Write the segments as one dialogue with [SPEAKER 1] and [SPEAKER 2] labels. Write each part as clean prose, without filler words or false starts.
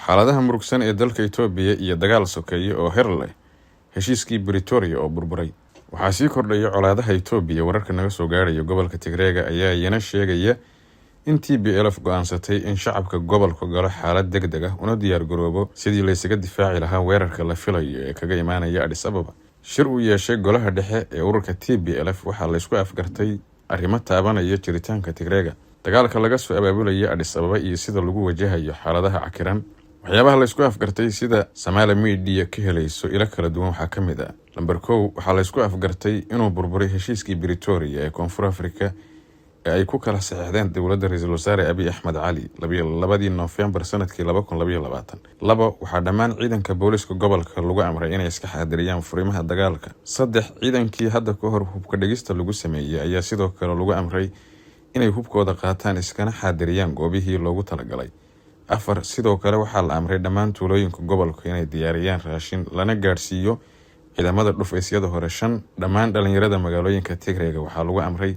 [SPEAKER 1] xaaladaha murugsan ee dalka Itoobiya iyo dagaal sokeeye oo heer leh heshiiskii Pretoria oo burburay. Waxaa sii kordhaya colaadaha Itoobiya. Wararka naga soo gaaraya gobolka Tigreega ayaa iyana sheegaya in TPLF go'aansatay in shacabka gobolka galo xaalad degdeg ah una diyaar garoobo sidii la isaga difaaci lahaa weerarka la filayo ee kaga imaanaya Addis Ababa. Shir uu yeeshay golaha dhexe ee ururka TPLF waxaa la isku afgartay arrimo taabanaya jiritaanka Tigreega, dagaalka laga soo abaabulaya Addis Ababa iyo sida lagu wajahayo xaaladaha cakiran. waxyaabaha la isku afgartay sida Somali Media ka helayso ila kala duwan waxaa ka mid ah. Lambar 1 waxaa la isku afgartay inuu burburay heshiiskii Pretoria ee Koonfur Afrika ee ay ku kala saxiixdeen dowladda Ra'iisul Wasaare Abiy Ahmed Cali 2 November sanadkii 2022. Labo, waxaa dhammaan ciidanka booliska gobolka lagu amray inay iska xaadiriyaan furimaha dagaalka. 3, ciidankii hadda ka hor hubka dhigista lagu sameeyay ayaa sidoo kale lagu amray inay hubkooda qaataan iskana xaadiriyaan goobihii loogu talagalay. 4, sidoo kale waxaa la amray dhammaan tuulooyinka gobolka inay diyaariyaan raashin lana gaarsiiyo ciidamada dhufaysyada hore. 5, dhammaan dhalinyarada magaalooyinka Tigreega waxaa lagu amray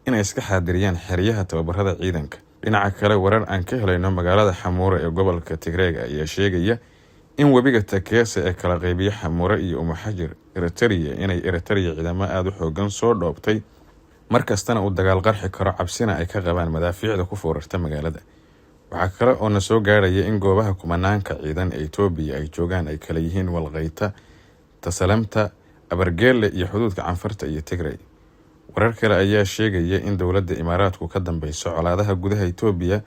[SPEAKER 1] inay iska xaadiriyaan xeryaha tababarada ciidanka. Dhinaca kale, warar aan ka helayno magaalada Xamuure ee gobolka Tigreega ayaa sheegaya in webiga Takeese ee kala qaybiya Xamuure iyo Umuxajir Eritrea inay Eritrea ciidamo aad u xoogan soo dhoobtay, markastana uu dagaal qarxi karo, cabsina ay ka qabaan madaafiicda ku foorarta magaalada. Waxaa kale oo na soo gaaraya in goobaha kumanaanka ciidan ee Itoobiya ay joogaan ay kala yihiin Walqayta, Tasalamta, Abargeele iyo xuduudka Canfarta iyo Tigray. Warar kale ayaa sheegaya in dowladda Imaaraadku ka dambayso colaadaha gudaha Itoobiya,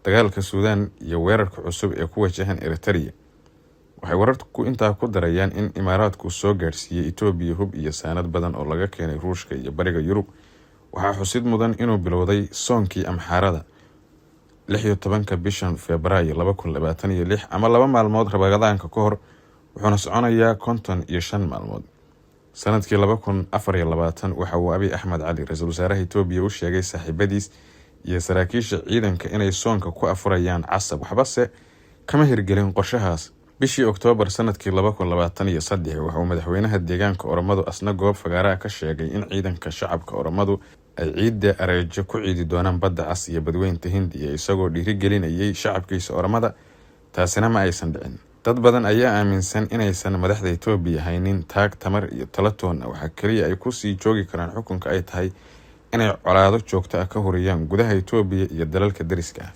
[SPEAKER 1] dagaalka Suudaan iyo weerarka cusub ee ku wajahan Eritrea. Waxay wararku intaa ku darayaan in Imaaraadku soo gaarsiiyay Itoobiya hub iyo saanad badan oo laga keenay Ruushka iyo Bariga Yurub. Waxaa xusid mudan inuu bilowday soonkii Amxaarada 16 bishan Febraayo 2026 ama 2 maalmood rabadaanka ka hor, wuxuuna soconayaa 55 maalmood. sanadkii 2024 waxa uu Abiy Ahmed Cali Ra'iisul Wasaaraha Itoobiya u sheegay saaxiibadiis iyo saraakiisha ciidanka inay soonka ku afurayaan casab, waxbase kama hirgelin qorshahaas. Bishii Oktoobar sanadkii 2023 waxa uu madaxweynaha deegaanka Oromadu asna goob fagaara ka sheegay in ciidanka shacabka Oromadu ay ciidda Areejo ku ciidi doonaan badda Cas iyo badweynta Hindiya, isagoo dhiirigelinayay shacabkiisa Oromada. Taasina ma aysan dhicin. Dad badan ayaa aaminsan inaysan madaxda Itoobiya haynin taag tamar iyo talatoon. Waxa kaliya ay ku sii joogi karaan xukunka ay tahay inay colaado joogto ah ka horiyaan gudaha Itoobiya iyo dalalka dariska ah.